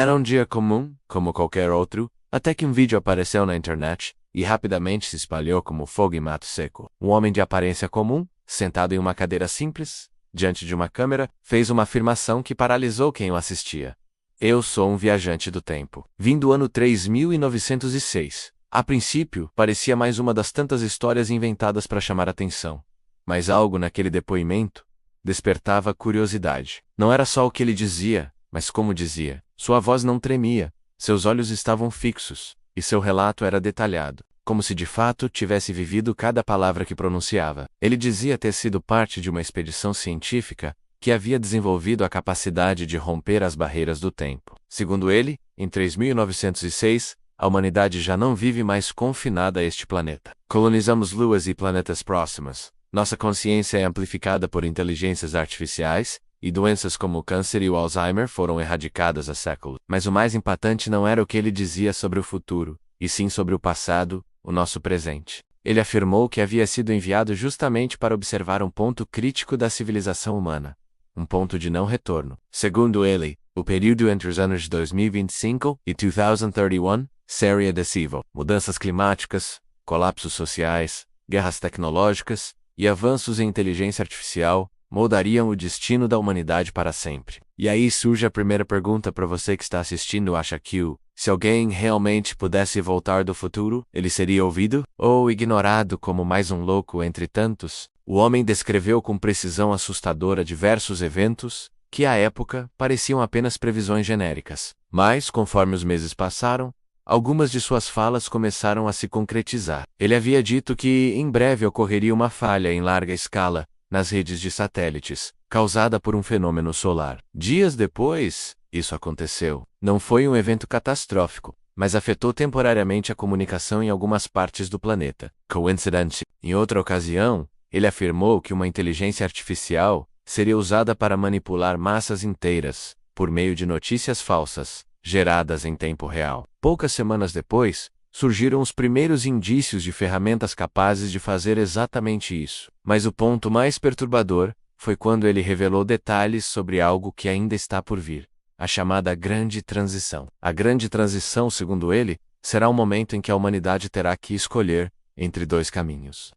Era um dia comum, como qualquer outro, até que um vídeo apareceu na internet e rapidamente se espalhou como fogo em mato seco. Um homem de aparência comum, sentado em uma cadeira simples, diante de uma câmera, fez uma afirmação que paralisou quem o assistia. Eu sou um viajante do tempo. Vim do ano 3906. A princípio, parecia mais uma das tantas histórias inventadas para chamar atenção. Mas algo naquele depoimento despertava curiosidade. Não era só o que ele dizia, mas como dizia. Sua voz não tremia, seus olhos estavam fixos, e seu relato era detalhado, como se de fato tivesse vivido cada palavra que pronunciava. Ele dizia ter sido parte de uma expedição científica que havia desenvolvido a capacidade de romper as barreiras do tempo. Segundo ele, em 3906, a humanidade já não vive mais confinada a este planeta. Colonizamos luas e planetas próximos. Nossa consciência é amplificada por inteligências artificiais, e doenças como o câncer e o Alzheimer foram erradicadas há séculos. Mas o mais impactante não era o que ele dizia sobre o futuro, e sim sobre o passado, o nosso presente. Ele afirmou que havia sido enviado justamente para observar um ponto crítico da civilização humana. Um ponto de não retorno. Segundo ele, o período entre os anos de 2025 e 2031 seria decisivo. Mudanças climáticas, colapsos sociais, guerras tecnológicas e avanços em inteligência artificial moldariam o destino da humanidade para sempre. E aí surge a primeira pergunta para você que está assistindo. Acha que se alguém realmente pudesse voltar do futuro, ele seria ouvido ou ignorado como mais um louco entre tantos? O homem descreveu com precisão assustadora diversos eventos que, à época, pareciam apenas previsões genéricas. Mas, conforme os meses passaram, algumas de suas falas começaram a se concretizar. Ele havia dito que, em breve, ocorreria uma falha em larga escala nas redes de satélites, causada por um fenômeno solar. Dias depois, isso aconteceu. Não foi um evento catastrófico, mas afetou temporariamente a comunicação em algumas partes do planeta. Coincidência. Em outra ocasião, ele afirmou que uma inteligência artificial seria usada para manipular massas inteiras, por meio de notícias falsas, geradas em tempo real. Poucas semanas depois, surgiram os primeiros indícios de ferramentas capazes de fazer exatamente isso. Mas o ponto mais perturbador foi quando ele revelou detalhes sobre algo que ainda está por vir, a chamada Grande Transição. A Grande Transição, segundo ele, será um momento em que a humanidade terá que escolher entre dois caminhos.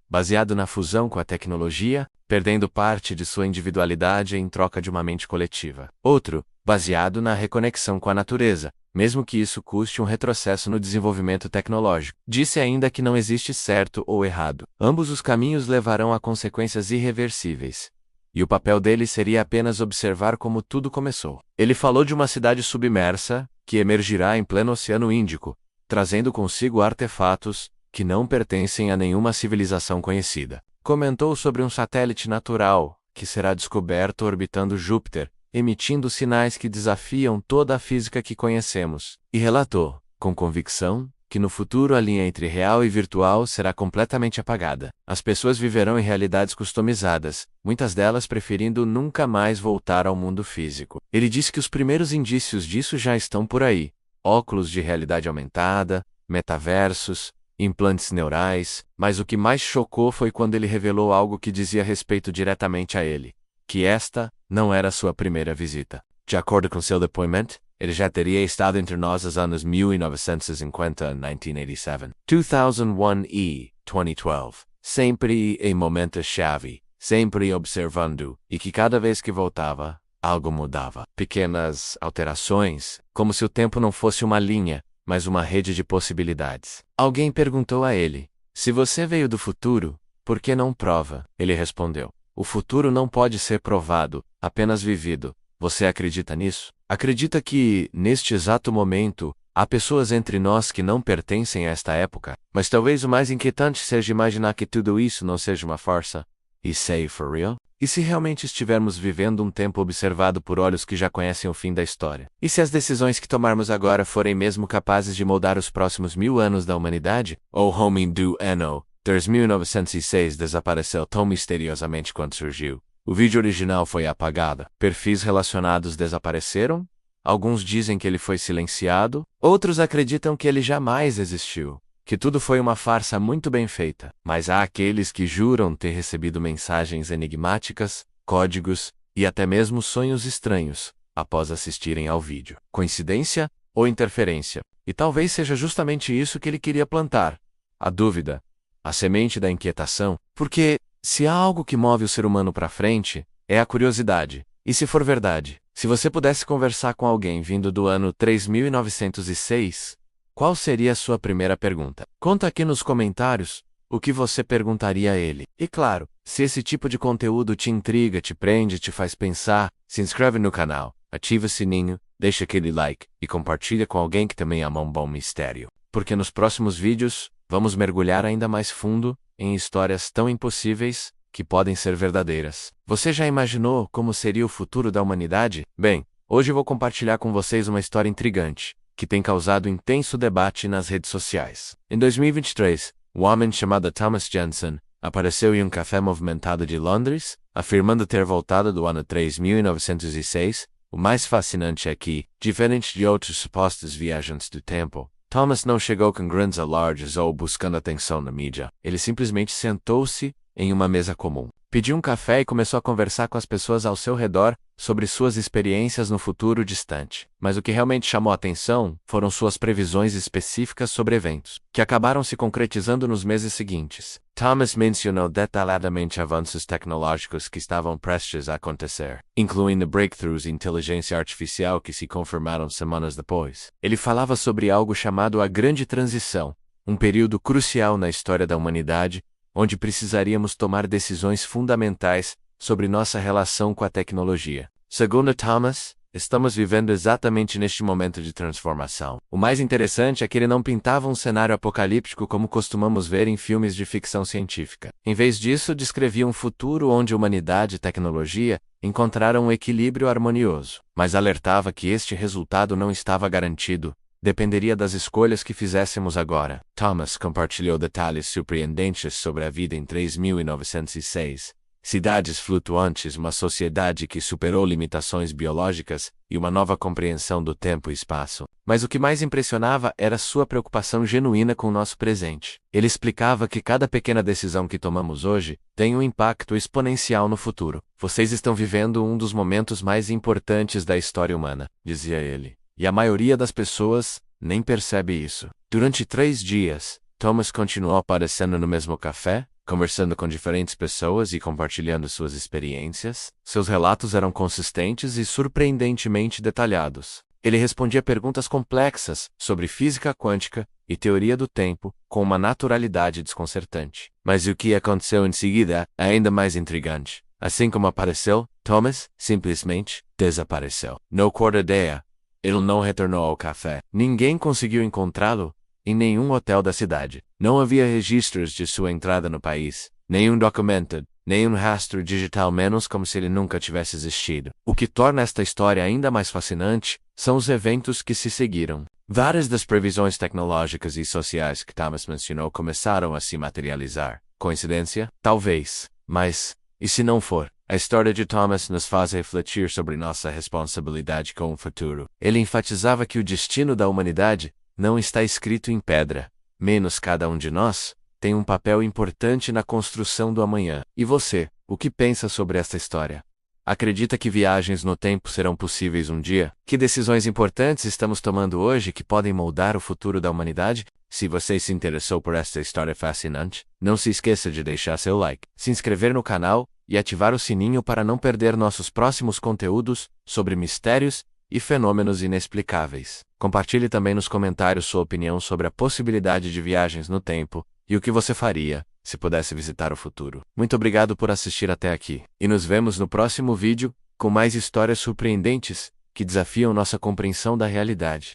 Baseado na fusão com a tecnologia, perdendo parte de sua individualidade em troca de uma mente coletiva. Outro, baseado na reconexão com a natureza, mesmo que isso custe um retrocesso no desenvolvimento tecnológico. Disse ainda que não existe certo ou errado. Ambos os caminhos levarão a consequências irreversíveis. E o papel dele seria apenas observar como tudo começou. Ele falou de uma cidade submersa, que emergirá em pleno Oceano Índico, trazendo consigo artefatos que não pertencem a nenhuma civilização conhecida. Comentou sobre um satélite natural, que será descoberto orbitando Júpiter, emitindo sinais que desafiam toda a física que conhecemos. E relatou, com convicção, que no futuro a linha entre real e virtual será completamente apagada. As pessoas viverão em realidades customizadas, muitas delas preferindo nunca mais voltar ao mundo físico. Ele disse que os primeiros indícios disso já estão por aí. Óculos de realidade aumentada, metaversos, implantes neurais, mas o que mais chocou foi quando ele revelou algo que dizia respeito diretamente a ele, que esta não era sua primeira visita. De acordo com seu depoimento, ele já teria estado entre nós nos anos 1950 e 1987, 2001 e 2012, sempre em momentos-chave, sempre observando, e que cada vez que voltava, algo mudava. Pequenas alterações, como se o tempo não fosse uma linha, mas uma rede de possibilidades. Alguém perguntou a ele: se você veio do futuro, por que não prova? Ele respondeu: o futuro não pode ser provado, apenas vivido. Você acredita nisso? Acredita que, neste exato momento, há pessoas entre nós que não pertencem a esta época? Mas talvez o mais inquietante seja imaginar que tudo isso não seja uma farsa. E say for real? E se realmente estivermos vivendo um tempo observado por olhos que já conhecem o fim da história? E se as decisões que tomarmos agora forem mesmo capazes de moldar os próximos 1000 anos da humanidade? O homem do ano 3906 desapareceu tão misteriosamente quando surgiu. O vídeo original foi apagado. Perfis relacionados desapareceram? Alguns dizem que ele foi silenciado, outros acreditam que ele jamais existiu, que tudo foi uma farsa muito bem feita. Mas há aqueles que juram ter recebido mensagens enigmáticas, códigos e até mesmo sonhos estranhos, após assistirem ao vídeo. Coincidência ou interferência? E talvez seja justamente isso que ele queria plantar: a dúvida, a semente da inquietação, porque se há algo que move o ser humano para frente, é a curiosidade. E se for verdade, se você pudesse conversar com alguém vindo do ano 3906, qual seria a sua primeira pergunta? Conta aqui nos comentários o que você perguntaria a ele. E claro, se esse tipo de conteúdo te intriga, te prende, te faz pensar, se inscreve no canal, ativa o sininho, deixa aquele like e compartilha com alguém que também ama um bom mistério. Porque nos próximos vídeos, vamos mergulhar ainda mais fundo em histórias tão impossíveis que podem ser verdadeiras. Você já imaginou como seria o futuro da humanidade? Bem, hoje vou compartilhar com vocês uma história intrigante, que tem causado intenso debate nas redes sociais. Em 2023, um homem chamado Thomas Jensen apareceu em um café movimentado de Londres, afirmando ter voltado do ano 3906. O mais fascinante é que, diferente de outros supostos viajantes do tempo, Thomas não chegou com grandes alardes ou buscando atenção na mídia. Ele simplesmente sentou-se em uma mesa comum, pediu um café e começou a conversar com as pessoas ao seu redor sobre suas experiências no futuro distante. Mas o que realmente chamou a atenção foram suas previsões específicas sobre eventos, que acabaram se concretizando nos meses seguintes. Thomas mencionou detalhadamente avanços tecnológicos que estavam prestes a acontecer, incluindo breakthroughs em inteligência artificial que se confirmaram semanas depois. Ele falava sobre algo chamado a Grande Transição, um período crucial na história da humanidade, onde precisaríamos tomar decisões fundamentais sobre nossa relação com a tecnologia. Segundo Thomas, estamos vivendo exatamente neste momento de transformação. O mais interessante é que ele não pintava um cenário apocalíptico como costumamos ver em filmes de ficção científica. Em vez disso, descrevia um futuro onde humanidade e tecnologia encontraram um equilíbrio harmonioso, mas alertava que este resultado não estava garantido, dependeria das escolhas que fizéssemos agora. Thomas compartilhou detalhes surpreendentes sobre a vida em 3906. Cidades flutuantes, uma sociedade que superou limitações biológicas e uma nova compreensão do tempo e espaço. Mas o que mais impressionava era sua preocupação genuína com o nosso presente. Ele explicava que cada pequena decisão que tomamos hoje tem um impacto exponencial no futuro. Vocês estão vivendo um dos momentos mais importantes da história humana, dizia ele. E a maioria das pessoas nem percebe isso. Durante 3 dias, Thomas continuou aparecendo no mesmo café, conversando com diferentes pessoas e compartilhando suas experiências. Seus relatos eram consistentes e surpreendentemente detalhados. Ele respondia perguntas complexas sobre física quântica e teoria do tempo com uma naturalidade desconcertante. Mas o que aconteceu em seguida é ainda mais intrigante. Assim como apareceu, Thomas simplesmente desapareceu. No Quarter-Day, ele não retornou ao café. Ninguém conseguiu encontrá-lo em nenhum hotel da cidade. Não havia registros de sua entrada no país, nenhum documento, nenhum rastro digital, menos como se ele nunca tivesse existido. O que torna esta história ainda mais fascinante são os eventos que se seguiram. Várias das previsões tecnológicas e sociais que Thomas mencionou começaram a se materializar. Coincidência? Talvez. Mas, e se não for? A história de Thomas nos faz refletir sobre nossa responsabilidade com o futuro. Ele enfatizava que o destino da humanidade não está escrito em pedra, menos cada um de nós tem um papel importante na construção do amanhã. E você, o que pensa sobre esta história? Acredita que viagens no tempo serão possíveis um dia? Que decisões importantes estamos tomando hoje que podem moldar o futuro da humanidade? Se você se interessou por esta história fascinante, não se esqueça de deixar seu like, se inscrever no canal e ativar o sininho para não perder nossos próximos conteúdos sobre mistérios e fenômenos inexplicáveis. Compartilhe também nos comentários sua opinião sobre a possibilidade de viagens no tempo e o que você faria se pudesse visitar o futuro. Muito obrigado por assistir até aqui, e nos vemos no próximo vídeo com mais histórias surpreendentes que desafiam nossa compreensão da realidade.